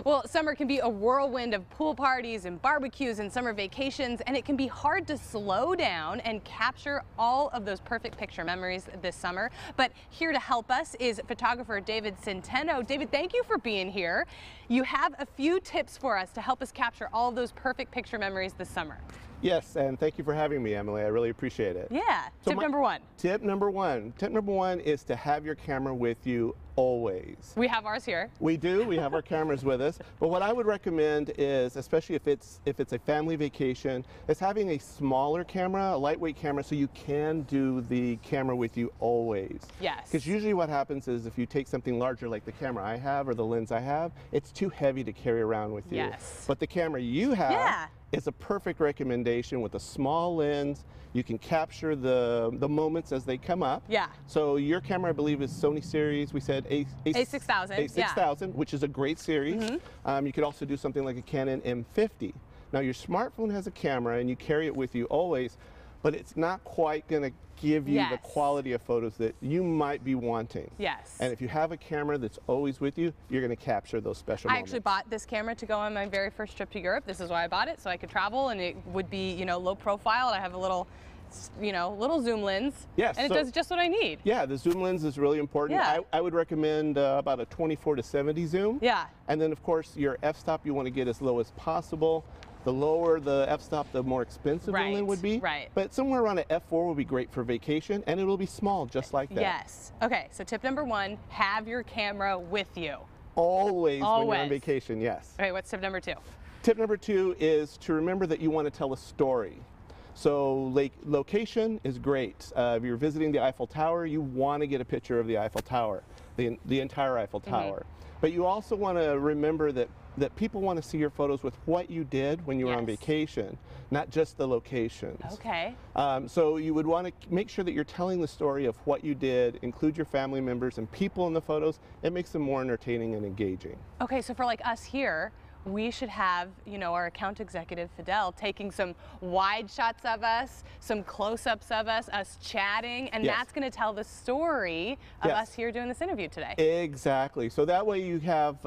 Well, summer can be a whirlwind of pool parties and barbecues and summer vacations, and it can be hard to slow down and capture all of those perfect picture memories this summer. But here to help us is photographer David Senteno. David, thank you for being here. You have a few tips for us to help us capture all of those perfect picture memories this summer. Yes, and thank you for having me, Emily. I really appreciate it. Yeah. Tip number one. Tip number one. Tip number one is to have your camera with you always. We have ours here. We do. We have our cameras with us. But what I would recommend is, especially if it's a family vacation, is having a smaller camera, a lightweight camera, so you can do the camera with you always. Yes. Because usually what happens is if you take something larger like the camera I have or the lens I have, it's too heavy to carry around with you. Yes. But the camera you have is a perfect recommendation with a small lens. You can capture the moments as they come up. Yeah. So your camera, I believe, is Sony series. We said A6000. A6000, which is a great series. You could also do something like a Canon M50. Now your smartphone has a camera and you carry it with you always, but it's not quite going to give you the quality of photos that you might be wanting. Yes. And if you have a camera that's always with you, you're going to capture those special moments. I actually bought this camera to go on my very first trip to Europe. This is why I bought it, so I could travel and it would be, you know, low profile, and I have a little, you know, little zoom lens. Yes. And it does just what I need. Yeah, the zoom lens is really important. Yeah. I would recommend about a 24 to 70 zoom. Yeah. And then of course your f-stop you want to get as low as possible. The lower the f-stop, the more expensive the lens would be. Right. But somewhere around an f4 would be great for vacation, and it will be small just like that. Yes. Okay, so tip number one, have your camera with you. Always when you're on vacation, yes. Okay, what's tip number two? Tip number two is to remember that you want to tell a story. So location is great. If you're visiting the Eiffel Tower, you want to get a picture of the Eiffel Tower, the entire Eiffel Tower. But you also want to remember that people want to see your photos with what you did when you were on vacation, not just the locations. Okay. So you would want to make sure that you're telling the story of what you did, include your family members and people in the photos. It makes them more entertaining and engaging. Okay, so for like us here, we should have, you know, our account executive Fidel taking some wide shots of us, some close-ups of us chatting, and that's going to tell the story of us here doing this interview today. Exactly. So that way you have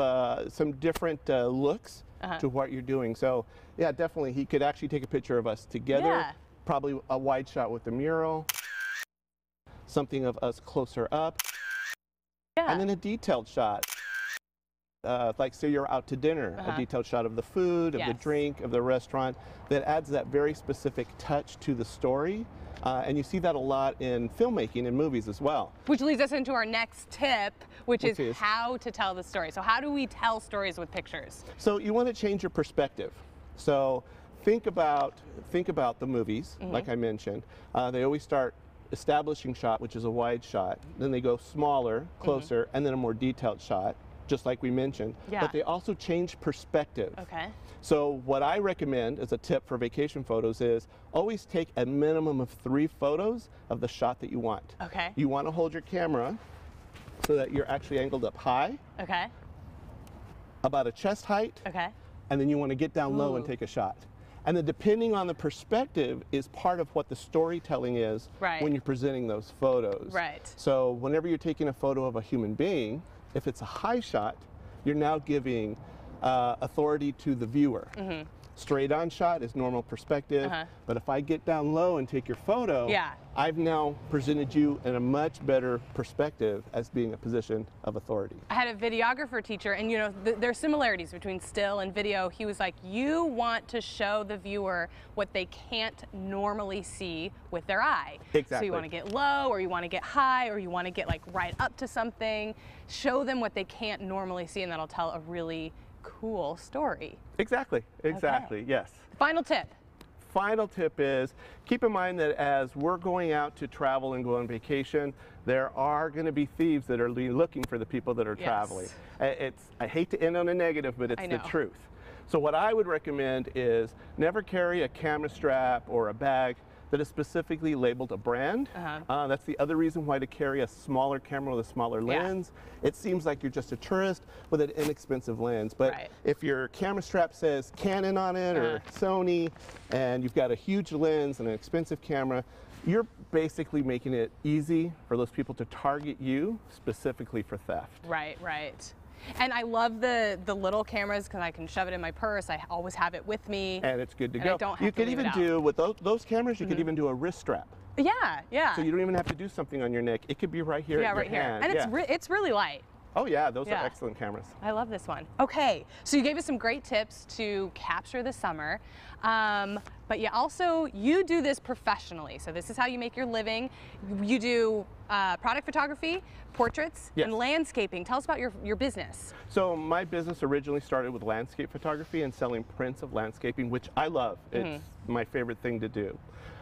some different looks to what you're doing. So yeah, definitely he could actually take a picture of us together, probably a wide shot with the mural, something of us closer up, and then a detailed shot. Like say you're out to dinner, a detailed shot of the food, of the drink, of the restaurant, that adds that very specific touch to the story. And you see that a lot in filmmaking and movies as well. Which leads us into our next tip, which is how to tell the story. So how do we tell stories with pictures? So you want to change your perspective. So think about the movies, like I mentioned. They always start establishing shot, which is a wide shot. Then they go smaller, closer, and then a more detailed shot, just like we mentioned, but they also change perspective. Okay. So what I recommend as a tip for vacation photos is always take a minimum of 3 photos of the shot that you want. Okay. You want to hold your camera so that you're actually angled up high. Okay. About a chest height. Okay. And then you want to get down low and take a shot. And then depending on the perspective is part of what the storytelling is when you're presenting those photos. Right. So whenever you're taking a photo of a human being, if it's a high shot, you're now giving authority to the viewer. Straight on shot is normal perspective, but if I get down low and take your photo, I've now presented you in a much better perspective as being a position of authority. I had a videographer teacher, and you know, there's similarities between still and video. He was like, you want to show the viewer what they can't normally see with their eye. Exactly. So you want to get low, or you want to get high, or you want to get like right up to something. Show them what they can't normally see, and that'll tell a really cool story. Exactly, yes. Final tip. Final tip is keep in mind that as we're going out to travel and go on vacation, there are going to be thieves that are looking for the people that are traveling. I hate to end on a negative, but it's the truth. So what I would recommend is never carry a camera strap or a bag that is specifically labeled a brand. That's the other reason why to carry a smaller camera with a smaller lens. It seems like you're just a tourist with an inexpensive lens, but if your camera strap says Canon on it or Sony, and you've got a huge lens and an expensive camera, You're basically making it easy for those people to target you specifically for theft. Right, right. And I love the little cameras because I can shove it in my purse. I always have it with me. And it's good to go. I don't have you to could leave even it out. do, with those cameras, you could even do a wrist strap. Yeah, yeah. So you don't even have to do something on your neck. It could be right here at your hand. And it's really light. Oh yeah, those are excellent cameras. I love this one. Okay, so you gave us some great tips to capture the summer, but you do this professionally. So this is how you make your living. You do product photography, portraits, and landscaping. Tell us about your business. So my business originally started with landscape photography and selling prints of landscaping, which I love. It's my favorite thing to do.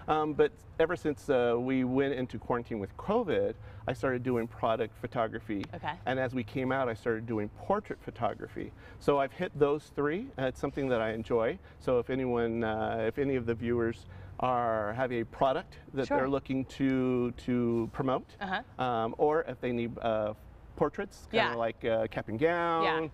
But ever since we went into quarantine with COVID, I started doing product photography. Okay. And as we came out, I started doing portrait photography. So I've hit those three. It's something that I enjoy. So if anyone, if any of the viewers have a product that they're looking to promote, or if they need portraits, kind of like cap and gown,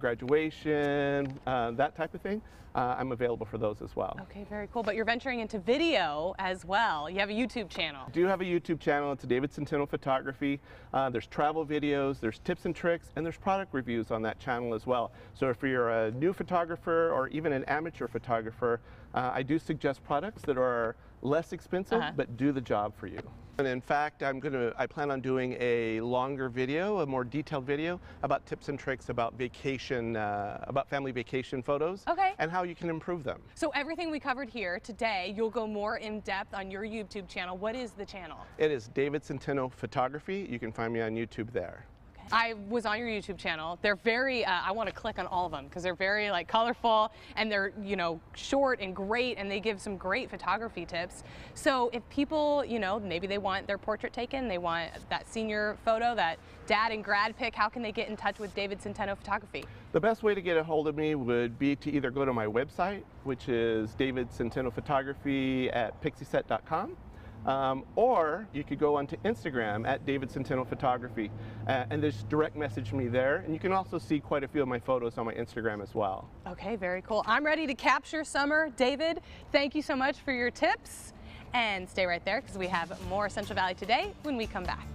graduation, that type of thing, I'm available for those as well. Okay, very cool. But you're venturing into video as well. You have a YouTube channel. I do have a YouTube channel. It's David Senteno Photography. There's travel videos, there's tips and tricks, and there's product reviews on that channel as well. So if you're a new photographer or even an amateur photographer, I do suggest products that are less expensive but do the job for you. And in fact, I plan on doing a longer video, a more detailed video about tips and tricks about vacation, about family vacation photos, and how you can improve them. So everything we covered here today, you'll go more in depth on your YouTube channel. What is the channel? It is David Senteno Photography. You can find me on YouTube there. I was on your YouTube channel. They're very, I want to click on all of them because they're very like colorful and they're, you know, short and great, and they give some great photography tips. So if people, you know, maybe they want their portrait taken, they want that senior photo, that dad and grad pic, how can they get in touch with David Senteno Photography? The best way to get a hold of me would be to either go to my website, which is David Senteno Photography at pixieset.com. Or you could go onto Instagram at David Senteno Photography and just direct message me there. And you can also see quite a few of my photos on my Instagram as well. Okay, very cool. I'm ready to capture summer. David, thank you so much for your tips. And stay right there because we have more Central Valley Today when we come back.